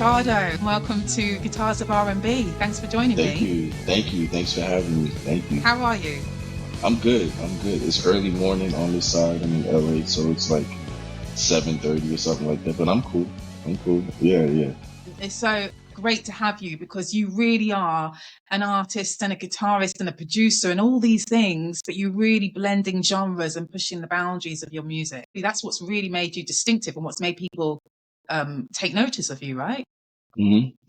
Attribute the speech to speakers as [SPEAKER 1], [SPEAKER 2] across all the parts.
[SPEAKER 1] Machado. Welcome to Guitars of R&B. Thanks for joining me.
[SPEAKER 2] Thank you. Thanks for having me. Thank you.
[SPEAKER 1] How are you?
[SPEAKER 2] I'm good. It's early morning on this side. I'm in LA, so it's like 7:30 or something like that. But I'm cool. Yeah.
[SPEAKER 1] It's so great to have you because you really are an artist and a guitarist and a producer and all these things, but you're really blending genres and pushing the boundaries of your music. That's what's really made you distinctive and what's made people take notice of you, right?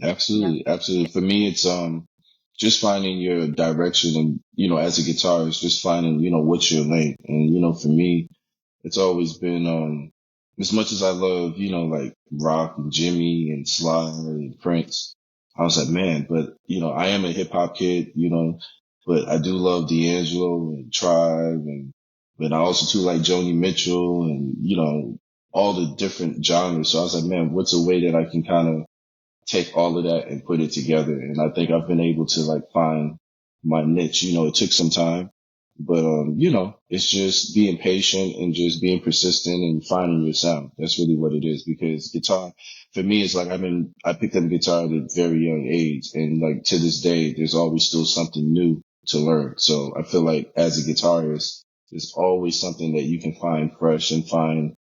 [SPEAKER 2] Absolutely. For me, it's just finding your direction, and as a guitarist, just finding what's your lane. And for me, it's always been as much as I love like rock and Jimmy and Sly and Prince. I was like, man, but I am a hip hop kid, but I do love D'Angelo and Tribe, but I also too like Joni Mitchell and all the different genres. So I was like, man, what's a way that I can kind of take all of that and put it together? And I think I've been able to like find my niche. It took some time, but it's just being patient and just being persistent and finding your sound. That's really what it is, because guitar for me is like, I picked up guitar at a very young age, and like to this day, there's always still something new to learn. So I feel like as a guitarist, there's always something that you can find fresh and find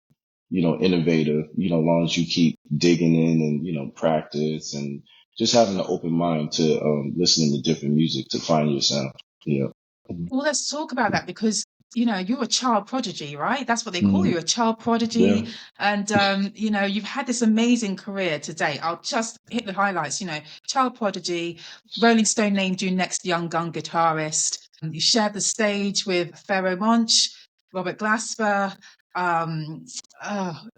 [SPEAKER 2] innovative, as long as you keep digging in and, practice and just having an open mind to listening to different music to find your sound. Yeah.
[SPEAKER 1] Well, let's talk about that because you're a child prodigy, right? That's what they call
[SPEAKER 2] Mm-hmm.
[SPEAKER 1] you, a child
[SPEAKER 2] Yeah.
[SPEAKER 1] prodigy. And you've had this amazing career to date. I'll just hit the highlights. Child prodigy. Rolling Stone named you Next Young Gun Guitarist. You shared the stage with Pharoah Monch, Robert Glasper,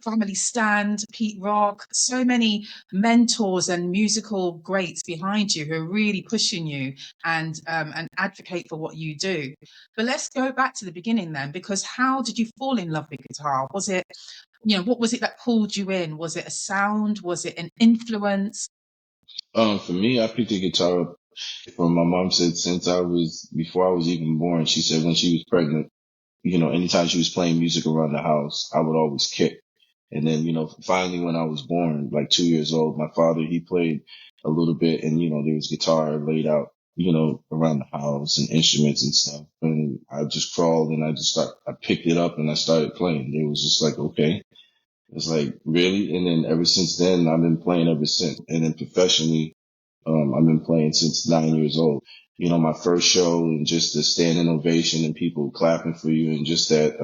[SPEAKER 1] Family Stand, Pete Rock. So many mentors and musical greats behind you who are really pushing you and advocate for what you do. But let's go back to the beginning then, because how did you fall in love with guitar? Was it, what was it that pulled you in? Was it a sound? Was it an influence?
[SPEAKER 2] For me, I picked the guitar up from my mom. Said before I was even born, she said when she was pregnant, anytime she was playing music around the house, I would always kick. And then, finally when I was born, like 2 years old, my father, he played a little bit, and, there was guitar laid out, around the house and instruments and stuff. And I just crawled and I picked it up and I started playing. It was just like, okay. It's like, really? And then ever since then, I've been playing ever since. And then professionally, I've been playing since 9 years old. My first show, and just the standing ovation and people clapping for you, and just that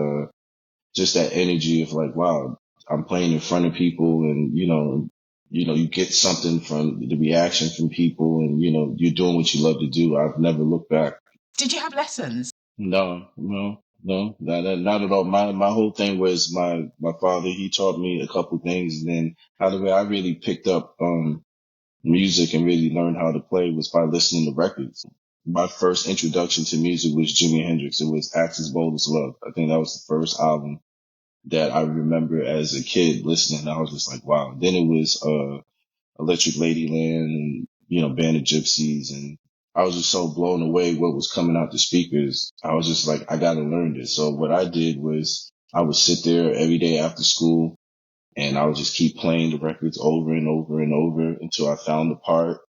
[SPEAKER 2] energy of like, wow, I'm playing in front of people, and you get something from the reaction from people, and you're doing what you love to do. I've never looked back.
[SPEAKER 1] Did you have lessons?
[SPEAKER 2] No, not at all. My whole thing was my father. He taught me a couple things, and then how the way I really picked up music and really learned how to play was by listening to records. My first introduction to music was Jimi Hendrix. It was Axis Bold as Love. I think that was the first album that I remember as a kid listening. I was just like, wow. Then it was Electric Ladyland and, Band of Gypsies. And I was just so blown away what was coming out the speakers. I was just like, I got to learn this. So what I did was I would sit there every day after school, and I would just keep playing the records over and over and over until I found the part,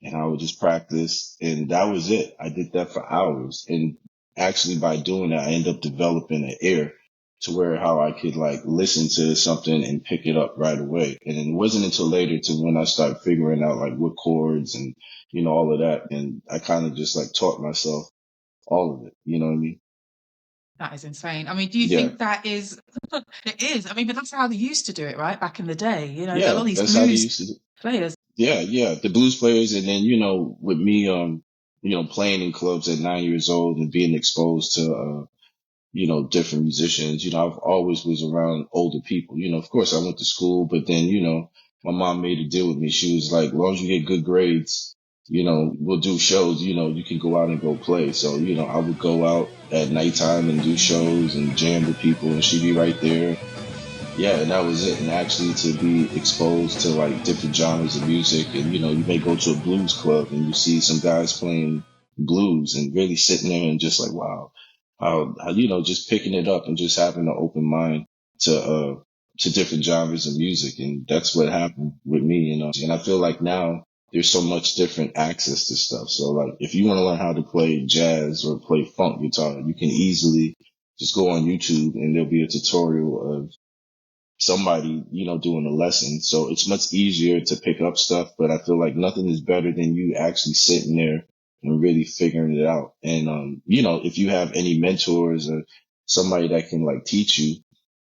[SPEAKER 2] and I would just practice. And that was it. I did that for hours. And actually by doing that, I ended up developing an ear to where how I could like listen to something and pick it up right away. And it wasn't until later to when I started figuring out like what chords and, all of that. And I kind of just like taught myself all of it. You know what I mean?
[SPEAKER 1] That is insane. I mean, do you
[SPEAKER 2] Yeah.
[SPEAKER 1] think that is, it is. I mean, but that's how they used to do it, right? Back in the day,
[SPEAKER 2] Yeah.
[SPEAKER 1] all these
[SPEAKER 2] That's how they
[SPEAKER 1] blues
[SPEAKER 2] used to do.
[SPEAKER 1] players.
[SPEAKER 2] Yeah. The blues players. And then, with me, playing in clubs at 9 years old and being exposed to, different musicians. I've always was around older people. Of course I went to school, but then, my mom made a deal with me. She was like, as long as you get good grades, we'll do shows, you can go out and go play. So, I would go out at nighttime and do shows and jam with people, and she'd be right there. Yeah, and that was it. And actually to be exposed to like different genres of music, and, you may go to a blues club and you see some guys playing blues and really sitting there and just like, wow, how just picking it up and just having an open mind to to different genres of music. And that's what happened with me. And I feel like now there's so much different access to stuff. So like if you want to learn how to play jazz or play funk guitar, you can easily just go on YouTube and there'll be a tutorial of somebody, doing a lesson. So it's much easier to pick up stuff, but I feel like nothing is better than you actually sitting there and really figuring it out. And, if you have any mentors or somebody that can like teach you,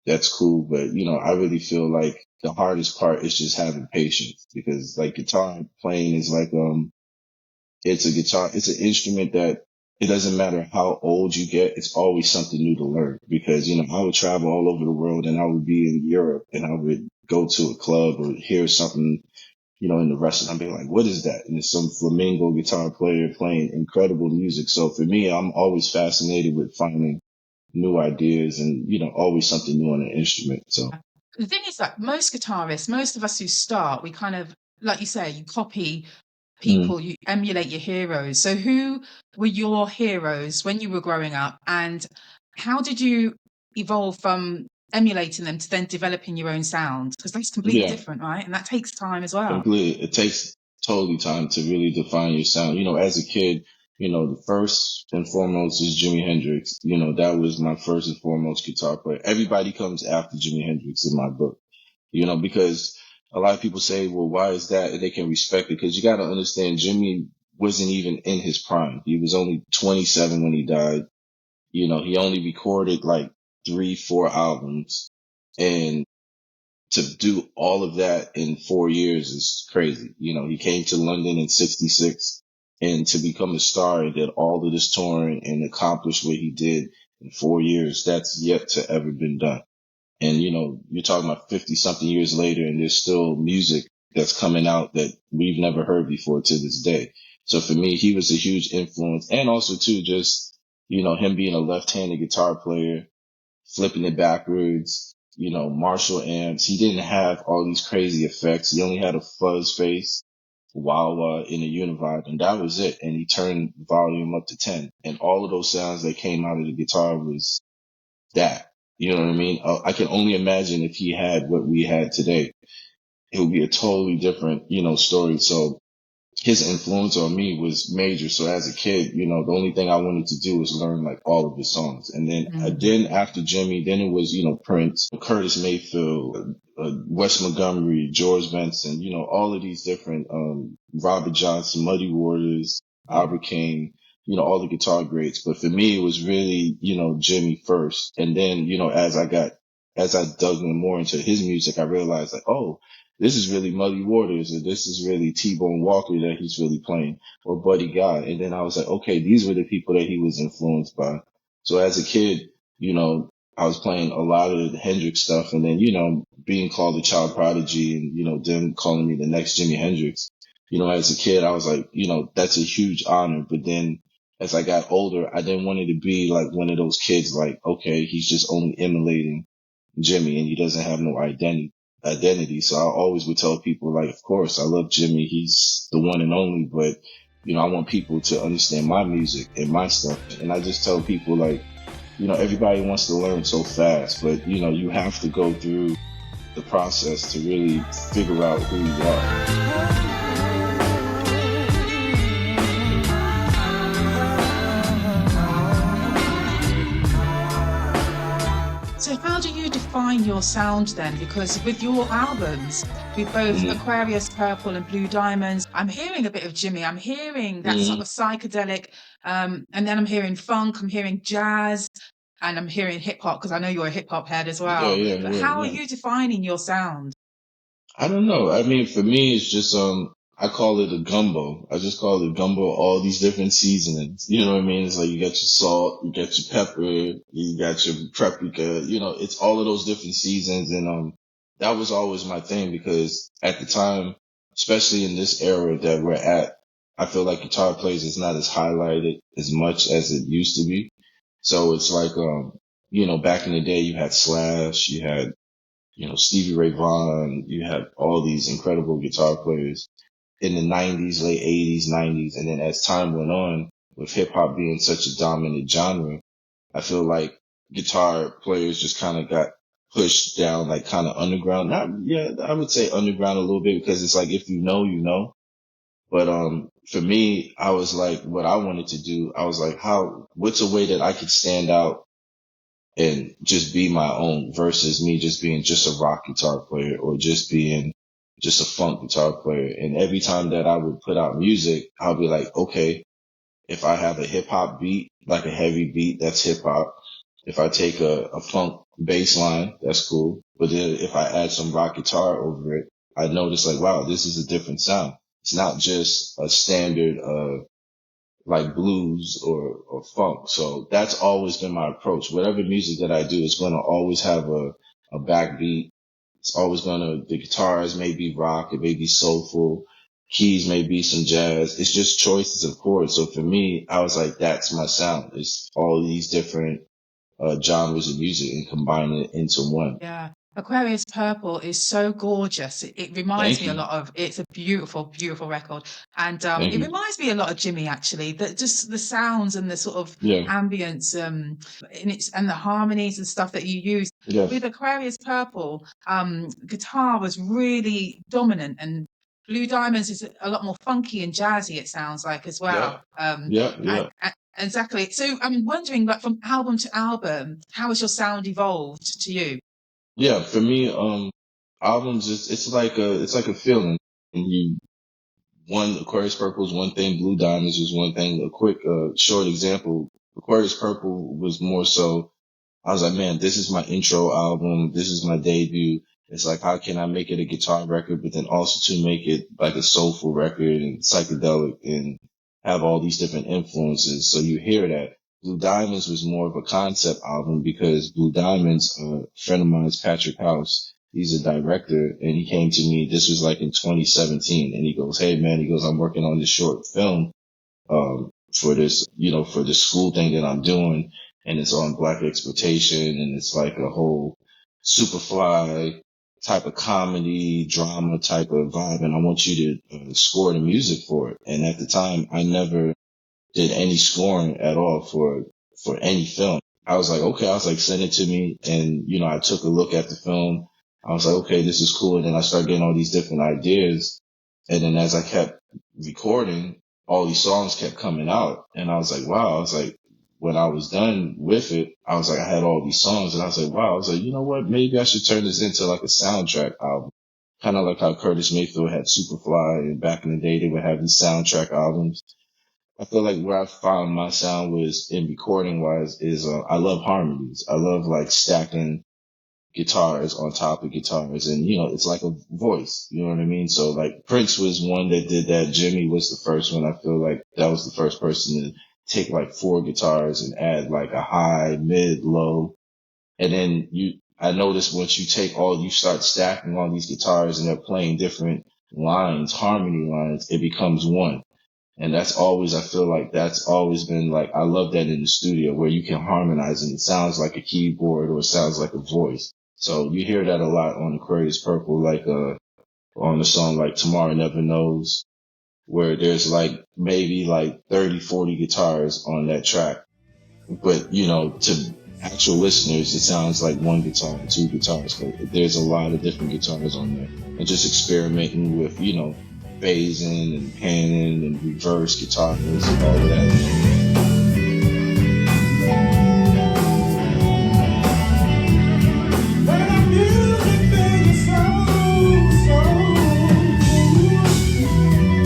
[SPEAKER 2] that's cool. But, I really feel like the hardest part is just having patience because like guitar playing is like, it's a guitar, it's an instrument that it doesn't matter how old you get, it's always something new to learn because, I would travel all over the world and I would be in Europe and I would go to a club or hear something, in the restaurant. I'd be like, what is that? And it's some flamenco guitar player playing incredible music. So for me, I'm always fascinated with finding new ideas and, always something new on an instrument. So
[SPEAKER 1] The thing is that most guitarists, most of us who start, we kind of, like you say, you copy people, you emulate your heroes. So who were your heroes when you were growing up, and how did you evolve from emulating them to then developing your own sound? Because that's completely
[SPEAKER 2] yeah,
[SPEAKER 1] different, right? And that takes time as well.
[SPEAKER 2] completely. It takes totally time to really define your sound. As a kid, the first and foremost is Jimi Hendrix. That was my first and foremost guitar player. Everybody comes after Jimi Hendrix in my book, because a lot of people say, well, why is that? And they can respect it because you got to understand Jimmy wasn't even in his prime. He was only 27 when he died. He only recorded like 3, 4 albums, and to do all of that in 4 years is crazy. He came to London in '66 and to become a star and did all of this touring and accomplish what he did in 4 years. That's yet to ever been done. And, you're talking about 50 something years later and there's still music that's coming out that we've never heard before to this day. So for me, he was a huge influence. And also too, just, him being a left-handed guitar player, flipping it backwards, Marshall amps. He didn't have all these crazy effects. He only had a fuzz face, wah-wah in a univibe, and that was it. And he turned volume up to 10. And all of those sounds that came out of the guitar was that. You know what I mean? I can only imagine if he had what we had today, it would be a totally different, story. So his influence on me was major. So as a kid, the only thing I wanted to do was learn like all of his songs. And then after Jimmy, then it was, Prince, Curtis Mayfield, Wes Montgomery, George Benson, all of these different, Robert Johnson, Muddy Waters, Albert King, all the guitar greats. But for me, it was really, Jimmy first. And then, as I dug in more into his music, I realized like, oh, this is really Muddy Waters, or this is really T-Bone Walker that he's really playing, or Buddy Guy. And then I was like, okay, these were the people that he was influenced by. So as a kid, I was playing a lot of the Hendrix stuff, and then, being called a child prodigy and, them calling me the next Jimi Hendrix. As a kid, I was like, that's a huge honor. But then as I got older, I didn't want it to be like one of those kids like, okay, he's just only emulating Jimmy and he doesn't have no identity. So I always would tell people like, of course, I love Jimmy. He's the one and only, but I want people to understand my music and my stuff. And I just tell people like, everybody wants to learn so fast, but you have to go through the process to really figure out who you are.
[SPEAKER 1] So how do you define your sound then? Because with your albums, with both Aquarius Purple and Blue Diamonds, I'm hearing a bit of Jimmy. I'm hearing that sort of psychedelic, and then I'm hearing funk, I'm hearing jazz, and I'm hearing hip hop because I know you're a hip hop head as well. But how are you defining your sound?
[SPEAKER 2] I don't know. I mean, for me, it's just, I call it a gumbo. I just call it gumbo, all these different seasonings. You know what I mean? It's like you got your salt, you got your pepper, you got your paprika, it's all of those different seasons. And, that was always my thing because at the time, especially in this era that we're at, I feel like guitar players is not as highlighted as much as it used to be. So it's like, back in the day, you had Slash, you had Stevie Ray Vaughan, you had all these incredible guitar players in the 90s, late 80s, 90s. And then as time went on, with hip hop being such a dominant genre, I feel like guitar players just kind of got pushed down, like kind of underground. Not, yeah, I would say underground a little bit because it's like, if you know, you know. But, for me, I was like, what I wanted to do, I was like, what's a way that I could stand out and just be my own versus me just being just a rock guitar player or just being just a funk guitar player. And every time that I would put out music, I'll be like, okay, if I have a hip hop beat, like a heavy beat, that's hip hop. If I take a funk bass line, that's cool. But then if I add some rock guitar over it, I notice like, wow, this is a different sound. It's not just a standard, like blues or funk. So that's always been my approach. Whatever music that I do is going to always have a backbeat. It's always going to, the guitars may be rock, it may be soulful, keys may be some jazz. It's just choices of chords. So for me, I was like, that's my sound. It's all these different genres of music and combining it into one.
[SPEAKER 1] Yeah. Aquarius Purple is so gorgeous. It reminds
[SPEAKER 2] Thank
[SPEAKER 1] me a
[SPEAKER 2] you.
[SPEAKER 1] lot of, it's a beautiful, beautiful record. And
[SPEAKER 2] Thank
[SPEAKER 1] it
[SPEAKER 2] you.
[SPEAKER 1] reminds me a lot of Jimmy, actually, that just the sounds and the sort of
[SPEAKER 2] Yeah.
[SPEAKER 1] ambience and the harmonies and stuff that you use.
[SPEAKER 2] Yes.
[SPEAKER 1] With Aquarius Purple, guitar was really dominant, and Blue Diamonds is a lot more funky and jazzy, it sounds like, as
[SPEAKER 2] Yep.
[SPEAKER 1] well.
[SPEAKER 2] Yep. Yep.
[SPEAKER 1] Exactly. So I'm wondering, like, from album to album, how has your sound evolved to you?
[SPEAKER 2] Yeah. For me, albums, it's like a feeling. And Aquarius Purple is one thing, Blue Diamonds was one thing. A quick, short example, Aquarius Purple was more so, I was like, man, this is my intro album. This is my debut. It's like, how can I make it a guitar record, but then also to make it like a soulful record and psychedelic and have all these different influences. So you hear that. Blue Diamonds was more of a concept album because Blue Diamonds, a friend of mine is Patrick House. He's a director and he came to me. This was like in 2017 and he goes, hey man, he goes, I'm working on this short film for this, for this school thing that I'm doing. And it's on black exploitation. And it's like a whole Superfly type of comedy, drama type of vibe. And I want you to score the music for it. And at the time, I never did any scoring at all for any film. I was like, okay, I was like, send it to me. And, I took a look at the film. I was like, okay, this is cool. And then I started getting all these different ideas. And then as I kept recording, all these songs kept coming out. And I was like, wow. I was like, when I was done with it, I was like, I had all these songs and I was like, wow. I was like, you know what? Maybe I should turn this into like a soundtrack album. Kind of like how Curtis Mayfield had Superfly and back in the day, they would have these soundtrack albums. I feel like where I found my sound was in recording wise is, I love harmonies. I love like stacking guitars on top of guitars and, it's like a voice, you know what I mean? So like Prince was one that did that. Jimmy was the first one. I feel like that was the first person to take like 4 guitars and add like a high, mid, low. And then I noticed once you start stacking all these guitars and they're playing different lines, harmony lines, it becomes one. And I feel like that's always been like, I love that in the studio where you can harmonize and it sounds like a keyboard or it sounds like a voice. So you hear that a lot on Aquarius Purple, like, on the song like Tomorrow Never Knows, where there's like maybe like 30, 40 guitars on that track. But, to actual listeners, it sounds like one guitar, 2 guitars, but there's a lot of different guitars on there and just experimenting with, phasing and panning and reverse guitars, all of that.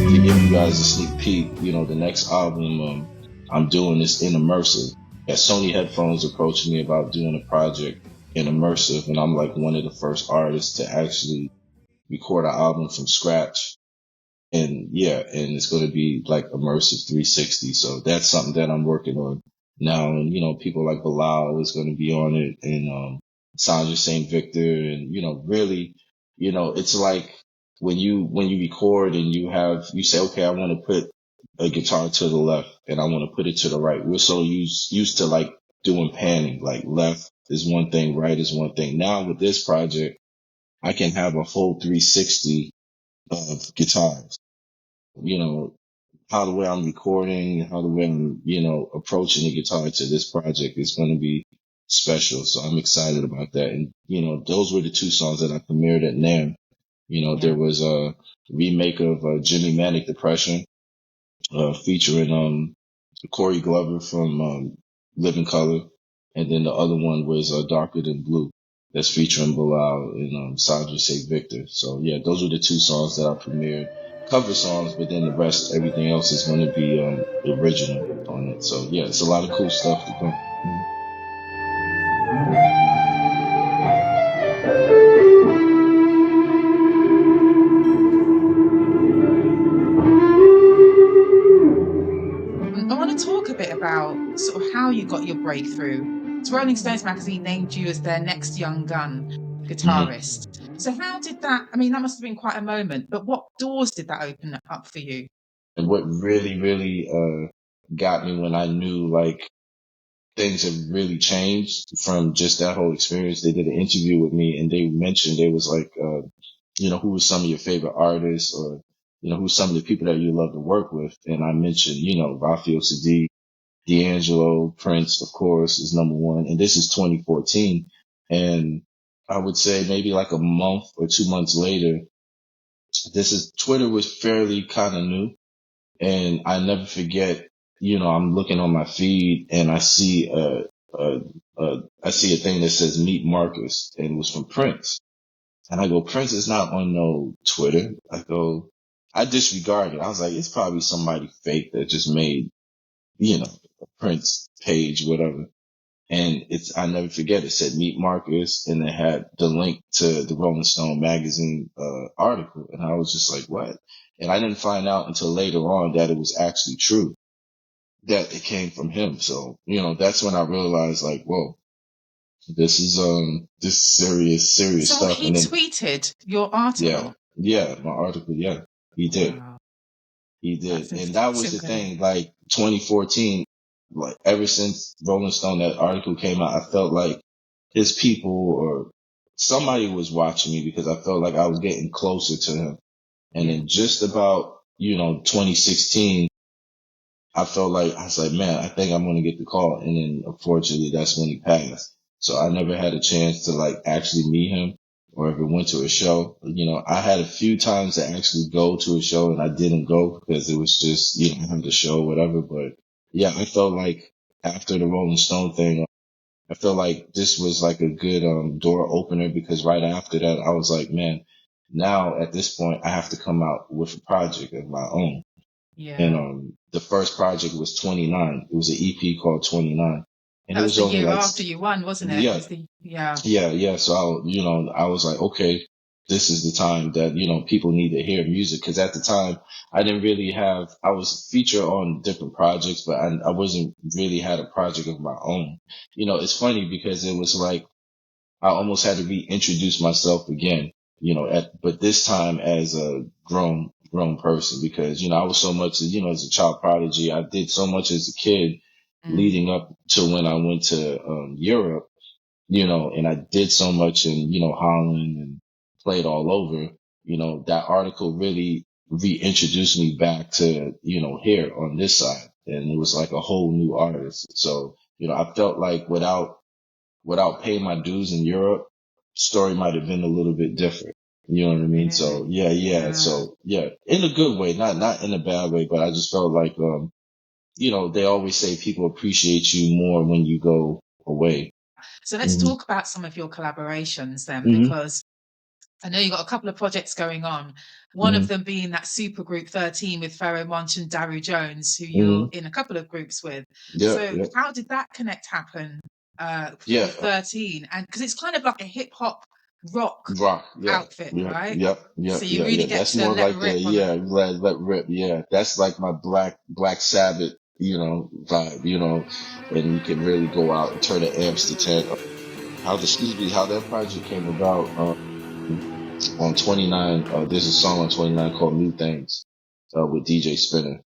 [SPEAKER 2] To give you guys a sneak peek, the next album, I'm doing this in immersive. Yeah, Sony Headphones approached me about doing a project in immersive, and I'm like one of the first artists to actually record an album from scratch. And yeah, and it's going to be like immersive 360. So that's something that I'm working on now. And, people like Bilal is going to be on it and, Sandra St. Victor. And, really, it's like when you record and you say, okay, I want to put a guitar to the left and I want to put it to the right. We're so used to like doing panning, like left is one thing, right is one thing. Now with this project, I can have a full 360 of guitars. You know, how the way I'm recording, how the way I'm, approaching the guitar to this project is going to be special. So I'm excited about that. And, those were the two songs that I premiered at NAMM. There
[SPEAKER 1] Yeah.
[SPEAKER 2] was a remake of Jimmy Manic Depression, featuring Corey Glover from Living Color, and then the other one was Darker Than Blue, that's featuring Bilal and Sandra St. Victor. So yeah, those were the two songs that I premiered, cover songs, but then the rest, everything else is going to be original on it. So yeah, it's a lot of cool stuff to come. Mhm.
[SPEAKER 1] I want to talk a bit about sort of how you got your breakthrough. So Rolling Stones magazine named you as their Next Young Gun
[SPEAKER 2] Mhm.
[SPEAKER 1] Guitarist. So how did that? I mean, that must have been quite a moment. But what doors did that open up for you?
[SPEAKER 2] And what really, really got me when I knew like things have really changed from just that whole experience. They did an interview with me and they mentioned they was like, who was some of your favorite artists or, who's some of the people that you love to work with. And I mentioned, Raphael Sadiq, D'Angelo, Prince, of course, is number one. And this is 2014. And I would say maybe like a month or 2 months later, Twitter was fairly kind of new. And I never forget, I'm looking on my feed and I see I see a thing that says meet Marcus and it was from Prince. And I go, Prince is not on no Twitter. I disregard it. I was like, it's probably somebody fake that just made, a Prince page, whatever. And I never forget, it said meet Marcus and it had the link to the Rolling Stone magazine, article. And I was just like, what? And I didn't find out until later on that it was actually true, that it came from him. So, that's when I realized like, whoa, this is serious
[SPEAKER 1] So
[SPEAKER 2] stuff.
[SPEAKER 1] he
[SPEAKER 2] And then,
[SPEAKER 1] tweeted your
[SPEAKER 2] yeah,
[SPEAKER 1] article.
[SPEAKER 2] yeah, my article, yeah, he did.
[SPEAKER 1] Wow,
[SPEAKER 2] He
[SPEAKER 1] that's
[SPEAKER 2] did. And that was the
[SPEAKER 1] simply
[SPEAKER 2] thing, like 2014, like ever since Rolling Stone, that article came out, I felt like his people or somebody was watching me because I felt like I was getting closer to him. And
[SPEAKER 1] yeah,
[SPEAKER 2] then just about, 2016, I felt like, I was like, man, I think I'm going to get the call. And then unfortunately, that's when he passed. So I never had a chance to like actually meet him or ever went to a show. I had a few times to actually go to a show and I didn't go because it was just, I had the show, whatever. But yeah, I felt like after the Rolling Stone thing, I feel like this was like a good door opener because right after that, I was like, man, now at this point, I have to come out with a project of my own. And
[SPEAKER 1] yeah.
[SPEAKER 2] the first project was 29. It was an EP called 29. And it
[SPEAKER 1] That was
[SPEAKER 2] was
[SPEAKER 1] the
[SPEAKER 2] only
[SPEAKER 1] year
[SPEAKER 2] like,
[SPEAKER 1] after you won, wasn't it? It
[SPEAKER 2] yeah,
[SPEAKER 1] was the yeah,
[SPEAKER 2] yeah, yeah. So I was like, okay, this is the time that, people need to hear music. Cause at the time I didn't really I was featured on different projects, but I wasn't really had a project of my own. It's funny because it was like, I almost had to reintroduce myself again, but this time as a grown person because, I was so much, as a child prodigy. I did so much as a kid
[SPEAKER 1] mm,
[SPEAKER 2] leading up to when I went to Europe, and I did so much in, Holland and played all over, that article really reintroduced me back to, here on this side. And it was like a whole new artist. So, I felt like without paying my dues in Europe, story might have been a little bit different. You know what I mean? So
[SPEAKER 1] really,
[SPEAKER 2] yeah, yeah.
[SPEAKER 1] yeah.
[SPEAKER 2] So yeah, in a good way, not in a bad way, but I just felt like, they always say people appreciate you more when you go away.
[SPEAKER 1] So let's
[SPEAKER 2] Hmm.
[SPEAKER 1] talk about some of your collaborations then,
[SPEAKER 2] Hmm.
[SPEAKER 1] because I know you've got a couple of projects going on. One of
[SPEAKER 2] Hmm.
[SPEAKER 1] them being that supergroup 13 with Pharoah Monch and Daru Jones, who
[SPEAKER 2] Hmm.
[SPEAKER 1] you're in a couple of groups with.
[SPEAKER 2] Yeah,
[SPEAKER 1] So
[SPEAKER 2] yeah,
[SPEAKER 1] how did that connect happen
[SPEAKER 2] yeah.
[SPEAKER 1] with 13? And because it's kind of like a hip hop rock
[SPEAKER 2] Rock. Yeah,
[SPEAKER 1] outfit,
[SPEAKER 2] yeah,
[SPEAKER 1] right?
[SPEAKER 2] yeah, yeah,
[SPEAKER 1] So you
[SPEAKER 2] yeah,
[SPEAKER 1] really
[SPEAKER 2] yeah.
[SPEAKER 1] get
[SPEAKER 2] That's
[SPEAKER 1] to
[SPEAKER 2] more
[SPEAKER 1] let
[SPEAKER 2] like the,
[SPEAKER 1] rip on a
[SPEAKER 2] yeah, let rip. Yeah, that's like my Black Sabbath, vibe, and you can really go out and turn the amps to 10. How that project came about, on 29, there's a song on 29 called New Things, with DJ Spinner.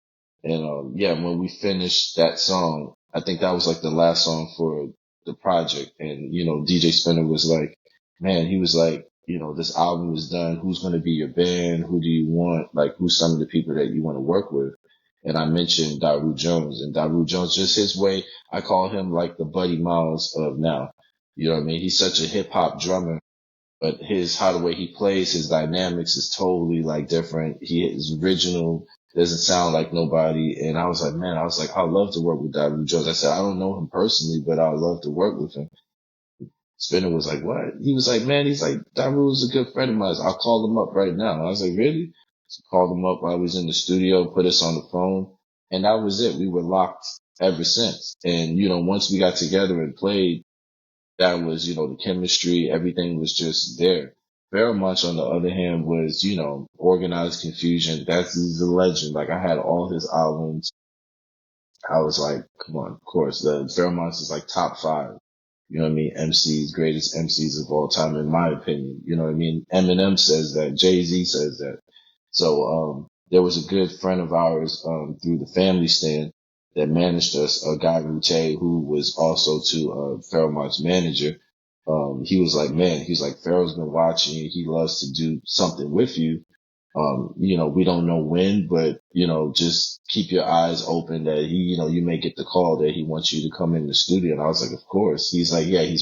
[SPEAKER 2] And, yeah, when we finished that song, I think that was like the last song for the project. And, DJ Spinner was like, man, he was like, this album is done. Who's going to be your band? Who do you want? Like, who's some of the people that you want to work with? And I mentioned Daru Jones, and Daru Jones, just his way. I call him like the Buddy Miles of now. You know what I mean? He's such a hip hop drummer, but the way he plays, his dynamics is totally like different. He is original, doesn't sound like nobody. And I was like, man, I love to work with Daru Jones. I said, I don't know him personally, but I'd love to work with him. Spinner was like, what? He was like, man, he's like, Daru's a good friend of mine. I'll call him up right now. I was like, really? So called him up while I was in the studio, put us on the phone. And that was it. We were locked ever since. And, once we got together and played, that was, the chemistry, everything was just there. Fairmont, on the other hand, was, organized confusion. He's a legend. Like, I had all his albums. I was like, come on, of course. The Fairmont's is like top 5. You know what I mean? MCs, greatest MCs of all time, in my opinion. You know what I mean? Eminem says that. Jay-Z says that. So, there was a good friend of ours, through the family stand that managed us, a guy, Rute, who was also to, Fairmont's manager. He was like, man, he's like, Pharaoh's been watching you. He loves to do something with you. We don't know when, but, just keep your eyes open that you may get the call that he wants you to come in the studio. And I was like, of course. He's like, yeah, he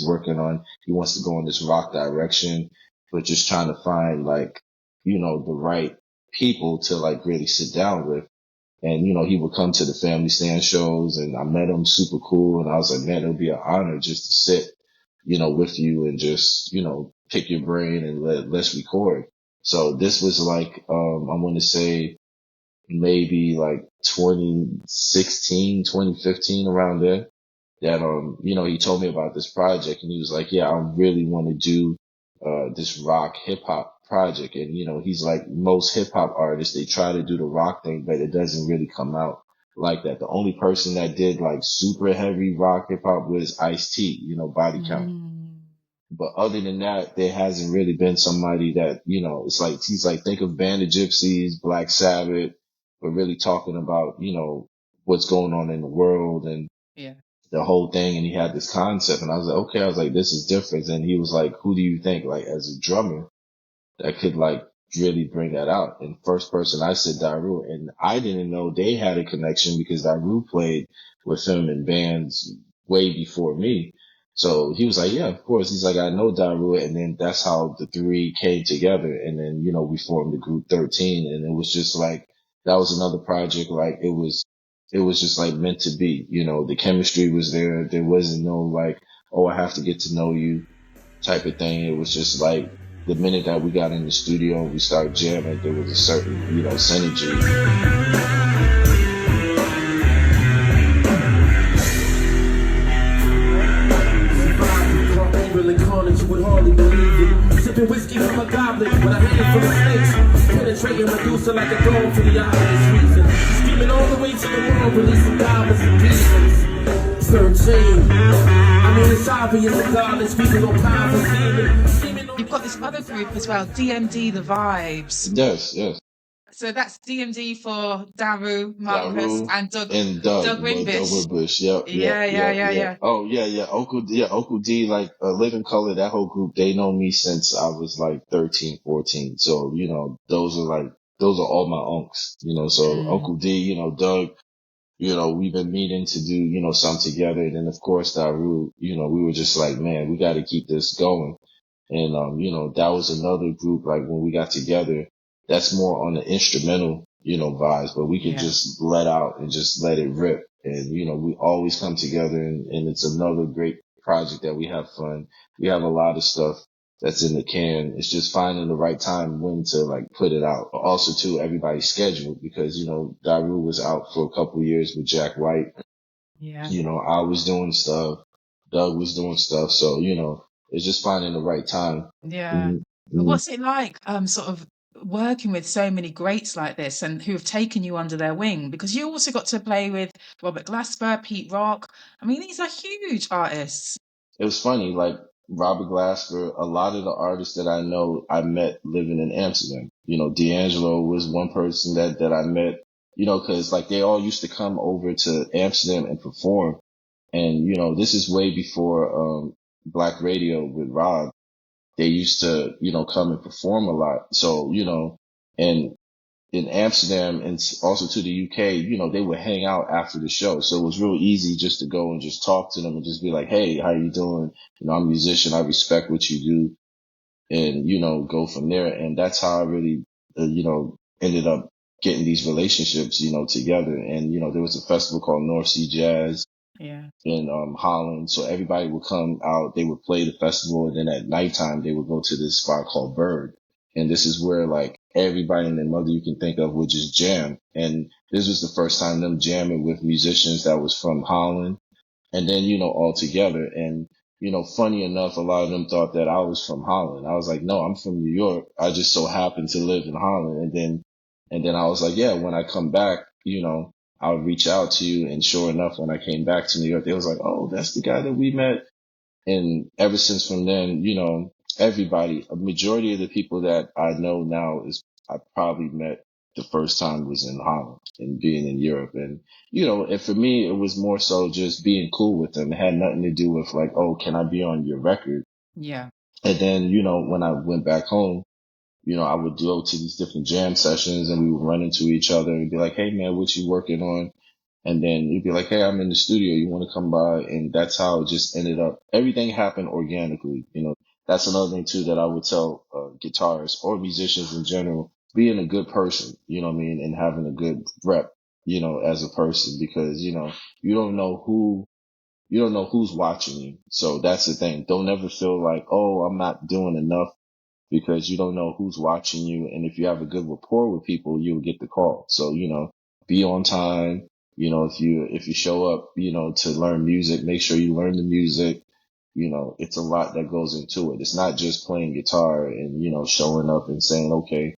[SPEAKER 2] wants to go in this rock direction, but just trying to find like, the right people to like really sit down with. And, he would come to the family stand shows and I met him, super cool. And I was like, man, it would be an honor just to sit, with you and just, pick your brain and let's record. So this was like, I want to say maybe like 2016, 2015, around there, that, he told me about this project and he was like, yeah, I really want to do, this rock hip hop project. And, he's like most hip hop artists, they try to do the rock thing, but it doesn't really come out like that. The only person that did like super heavy rock hip hop was Ice-T, Body Count. But other than that, there hasn't really been somebody that, it's like, he's like, think of Band of Gypsies, Black Sabbath, but really talking about, what's going on in the world and
[SPEAKER 1] Yeah.
[SPEAKER 2] the whole thing. And he had this concept and I was like, okay, I was like, this is different. And he was like, who do you think, like, as a drummer that could like really bring that out? And first person I said Daru, and I didn't know they had a connection because Daru played with him in bands way before me. So he was like, yeah, of course. He's like, I know Daru. And then that's how the three came together. And then, we formed the group 13. And it was just like, that was another project. Like it was just like meant to be, the chemistry was there. There wasn't no like, oh, I have to get to know you type of thing. It was just like the minute that we got in the studio and we started jamming, there was a certain, synergy.
[SPEAKER 3] You would hardly believe it. Sipping whiskey from a goblet with a handful of snakes. Penetrating Medusa like a dog for the obvious reason. Screaming all the way to the world, releasing goblins and demons. 13. I mean, it's obvious that God is speaking on powerful demons.
[SPEAKER 1] You've got this other group as well, DMD The Vibes.
[SPEAKER 2] Yes.
[SPEAKER 1] So that's DMD for Daru, Marcus, and Doug
[SPEAKER 2] Wingbush. Yep.
[SPEAKER 1] Yeah.
[SPEAKER 2] Oh yeah. Uncle D, like Living Color, that whole group, they know me since I was like 13, 14. So, those are all my unks, so Uncle D, Doug, we've been meeting to do, something together. And then of course, Daru, we were just like, man, we got to keep this going. And, that was another group, like when we got together, that's more on the instrumental, vibes, but we could just let out and just let it rip. And, we always come together and it's another great project that we have fun. We have a lot of stuff that's in the can. It's just finding the right time when to like put it out. But also too, everybody's scheduled because, Daru was out for a couple of years with Jack White.
[SPEAKER 1] Yeah.
[SPEAKER 2] I was doing stuff. Doug was doing stuff. So, it's just finding the right time.
[SPEAKER 1] Yeah. But what's it like, sort of working with so many greats like this and who have taken you under their wing? Because you also got to play with Robert Glasper, Pete Rock. I mean, these are huge artists.
[SPEAKER 2] It was funny, like Robert Glasper, a lot of the artists that I know, I met living in Amsterdam. D'Angelo was one person that I met, cause like they all used to come over to Amsterdam and perform. And, this is way before, Black Radio with Rob. They used to, come and perform a lot. So, and in Amsterdam and also to the UK, they would hang out after the show. So it was real easy just to go and just talk to them and just be like, hey, how you doing? I'm a musician. I respect what you do. And, go from there. And that's how I really, ended up getting these relationships, together. And, there was a festival called North Sea Jazz
[SPEAKER 1] Yeah.
[SPEAKER 2] in Holland. So everybody would come out, they would play the festival, and then at nighttime they would go to this spot called Bird. And this is where like everybody and their mother you can think of would just jam. And this was the first time them jamming with musicians that was from Holland. And then, all together. And, funny enough, a lot of them thought that I was from Holland. I was like, no, I'm from New York. I just so happened to live in Holland. And then I was like, yeah, when I come back, I'll reach out to you. And sure enough, when I came back to New York, they was like, oh, that's the guy that we met. And ever since from then, everybody, a majority of the people that I know now is I probably met the first time was in Holland and being in Europe. And, and for me, it was more so just being cool with them. It had nothing to do with like, oh, can I be on your record?
[SPEAKER 1] Yeah.
[SPEAKER 2] And then, when I went back home, I would go to these different jam sessions and we would run into each other and be like, hey man, what you working on? And then you'd be like, hey, I'm in the studio. You want to come by? And that's how it just ended up. Everything happened organically. That's another thing too that I would tell guitarists or musicians in general, being a good person, you know what I mean? And having a good rep, as a person, because, you don't know who's watching you. So that's the thing. Don't ever feel like, oh, I'm not doing enough, because you don't know who's watching you. And if you have a good rapport with people, you'll get the call. So, be on time. If you show up, to learn music, make sure you learn the music. It's a lot that goes into it. It's not just playing guitar and, showing up and saying, okay,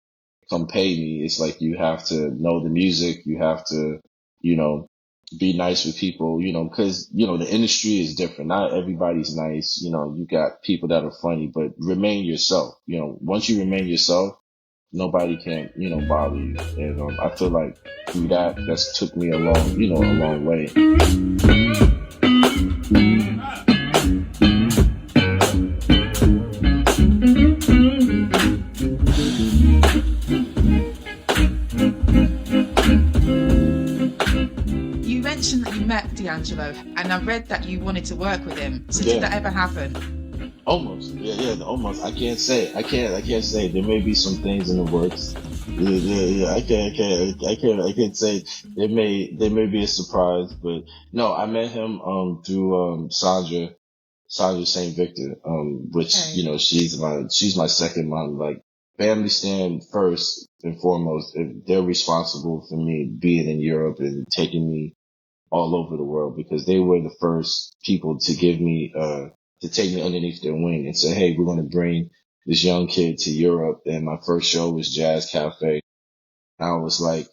[SPEAKER 2] come pay me. It's like you have to know the music. You have to, be nice with people, cause, the industry is different. Not everybody's nice. You got people that are funny, but remain yourself. Once you remain yourself, nobody can, bother you. And, I feel like through that's took me a long way.
[SPEAKER 1] You mentioned that you met D'Angelo, and I read that you wanted to work with him. So
[SPEAKER 2] Yeah.
[SPEAKER 1] did that ever happen?
[SPEAKER 2] Almost. Yeah, almost. I can't say. There may be some things in the works. Yeah. I can't say. There may be a surprise, but no, I met him, through, Sandra St. Victor, which,
[SPEAKER 1] Okay.
[SPEAKER 2] she's my second mom. Like, family stand first and foremost. If they're responsible for me being in Europe and taking me all over the world, because they were the first people to give me, to take me underneath their wing and say, hey, we're going to bring this young kid to Europe. And my first show was Jazz Cafe. And I was like,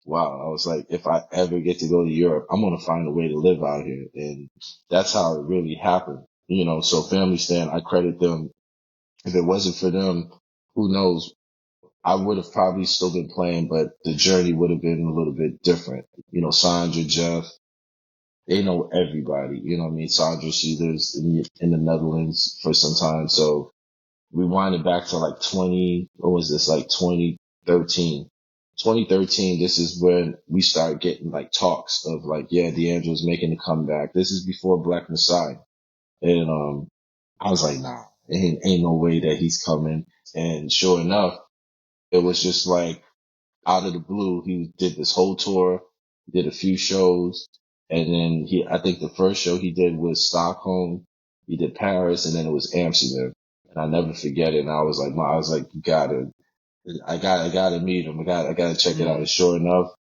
[SPEAKER 2] wow. I was like, if I ever get to go to Europe, I'm going to find a way to live out here. And that's how it really happened. So Family Stand, I credit them. If it wasn't for them, who knows? I would have probably still been playing, but the journey would have been a little bit different. Sandra, Jeff, they know everybody. You know what I mean? Sandra, she lives in the Netherlands for some time. So we winded back to like 2013. 2013, this is when we started getting like talks of like, yeah, D'Angelo's making a comeback. This is before Black Messiah. And, I was like, nah, ain't no way that he's coming. And sure enough, it was just like, out of the blue, he did this whole tour, did a few shows, and then I think the first show he did was Stockholm, he did Paris, and then it was Amsterdam. And I never forget it. And I was like, I gotta meet him. I gotta check it out. And sure enough,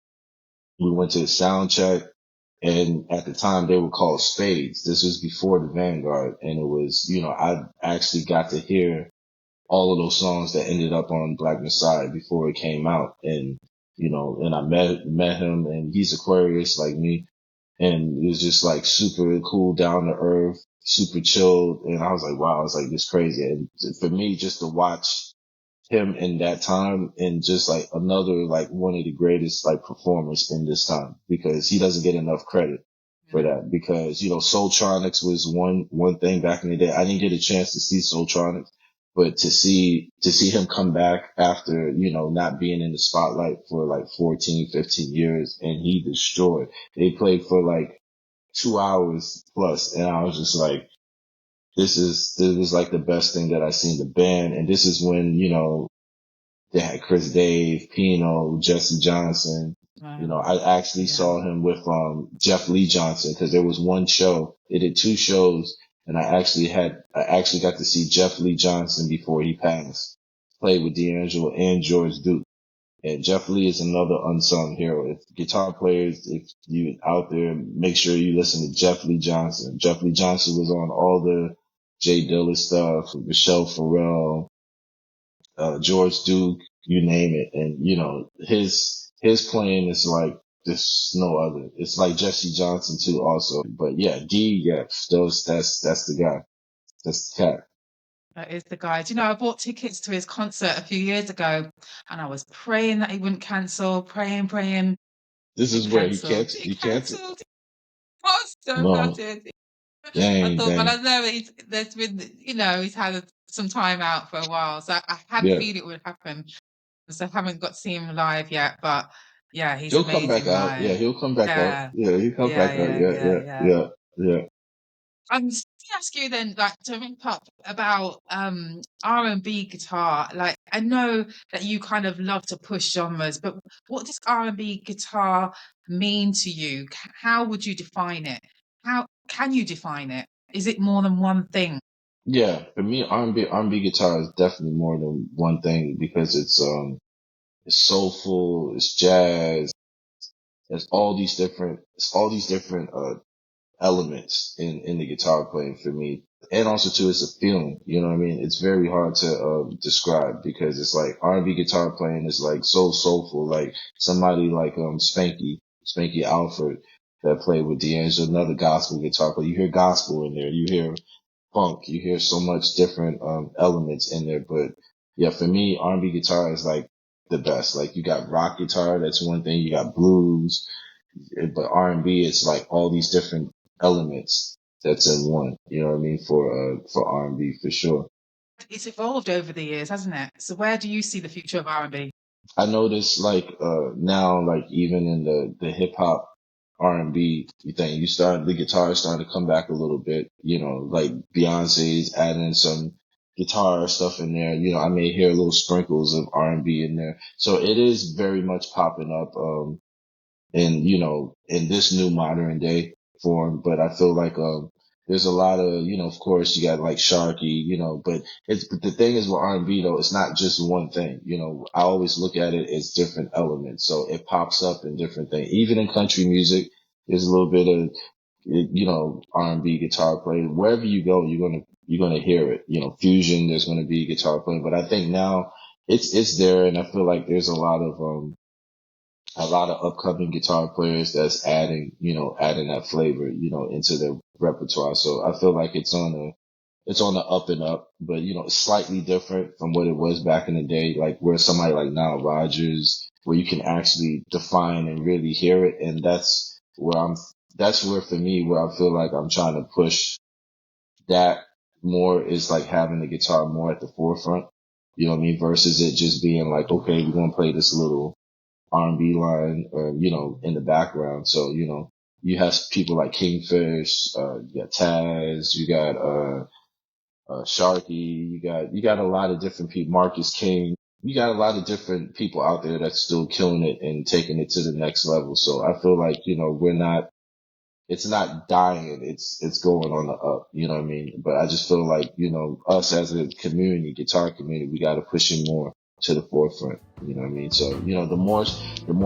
[SPEAKER 2] we went to the sound check, and at the time they were called Spades. This was before the Vanguard, and it was, I actually got to hear all of those songs that ended up on Black Messiah before it came out. And, and I met him, and he's Aquarius like me. And it was just like super cool, down to earth, super chilled. And I was like, wow, it's like this crazy. And for me, just to watch him in that time, and just like another, like one of the greatest like performers in this time, because he doesn't get enough credit for that. Because, Soultronics was one thing back in the day. I didn't get a chance to see Soultronics, But to see him come back after, you know, not being in the spotlight for like 14, 15 years, and he destroyed. They played for like 2 hours plus, and I was just like, this was like the best thing that I seen the band. And this is when, you know, they had Chris Dave, Pino, Jesse Johnson.
[SPEAKER 1] Wow.
[SPEAKER 2] You know, I actually saw him with Jeff Lee Johnson, because there was one show. They did 2 shows, and I actually got to see Jeff Lee Johnson before he passed. Played with D'Angelo and George Duke. And Jeff Lee is another unsung hero. If guitar players, if you out there, make sure you listen to Jeff Lee Johnson. Jeff Lee Johnson was on all the Jay Dilla stuff, Michelle Farrell, George Duke, you name it. And, you know, his playing is like, there's no other. It's like Jesse Johnson too also. But yeah, that's the guy. That's the cat.
[SPEAKER 1] That is the guy. Do you know, I bought tickets to his concert a few years ago, and I was praying that he wouldn't cancel, praying.
[SPEAKER 2] This is where he canceled.
[SPEAKER 1] I was so gutted. I thought, but I know there's been, you know, he's had some time out for a while, so I had a feeling it would happen. So I haven't got to see him live yet, but yeah, he'll
[SPEAKER 2] come back
[SPEAKER 1] live.
[SPEAKER 2] out. Yeah, he'll come back out. Yeah, he'll come back out. Yeah.
[SPEAKER 1] I'm going to ask you then, like, to wrap up about R&B guitar. Like, I know that you kind of love to push genres, but what does R&B guitar mean to you? How would you define it? How can you define it? Is it more than one thing?
[SPEAKER 2] Yeah, for me, R&B guitar is definitely more than one thing, because it's soulful, it's jazz, it's all these different elements in the guitar playing for me. And also too, it's a feeling, you know what I mean? It's very hard to describe, because it's like R&B guitar playing is like so soulful, like somebody like Spanky Alford that played with D'Angelo, another gospel guitar player. You hear gospel in there, you hear funk, you hear so much different elements in there. But yeah, for me, R&B guitar is like the best. Like, you got rock guitar, that's one thing, you got blues, but R&B is like all these different elements that's in one, you know what I mean, for R&B for sure.
[SPEAKER 1] It's evolved over the years, hasn't it? So where do you see the future of R&B?
[SPEAKER 2] I notice like now, like even in the hip hop R&B thing, the guitar is starting to come back a little bit, you know, like Beyonce's adding some guitar stuff in there. You know, I may hear little sprinkles of R&B in there. So it is very much popping up in this new modern day form. But I feel like there's a lot of, you know, of course you got like Sharky, you know, but the thing is with R&B though, it's not just one thing. You know, I always look at it as different elements. So it pops up in different things. Even in country music, there's a little bit of, you know, R&B guitar playing. Wherever you go, you're gonna hear it. You know, fusion, there's gonna be guitar playing. But I think now it's there, and I feel like there's a lot of upcoming guitar players that's adding that flavor, you know, into their repertoire. So I feel like it's on the up and up, but you know, it's slightly different from what it was back in the day, like where somebody like Nile Rodgers, where you can actually define and really hear it. And that's where for me, where I feel like I'm trying to push that more, is like having the guitar more at the forefront, you know what I mean? Versus it just being like, okay, we're going to play this little R&B line, you know, in the background. So, you know, you have people like Kingfish, you got Taz, you got, Sharky, you got a lot of different people, Marcus King, you got a lot of different people out there that's still killing it and taking it to the next level. So I feel like, you know, it's not dying, it's going on the up, you know what I mean? But I just feel like, you know, us as a community, guitar community, we got to push it more to the forefront, you know what I mean? So, you know, the more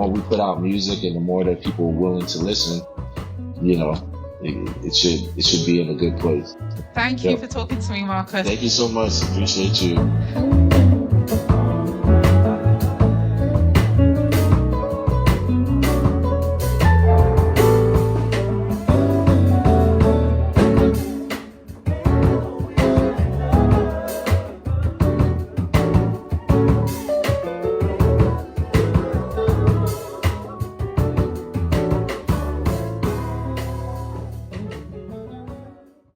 [SPEAKER 2] we put out music and the more that people are willing to listen, you know, it should be in a good place.
[SPEAKER 1] Thank you for talking to me, Marcus.
[SPEAKER 2] Thank you so much. Appreciate you.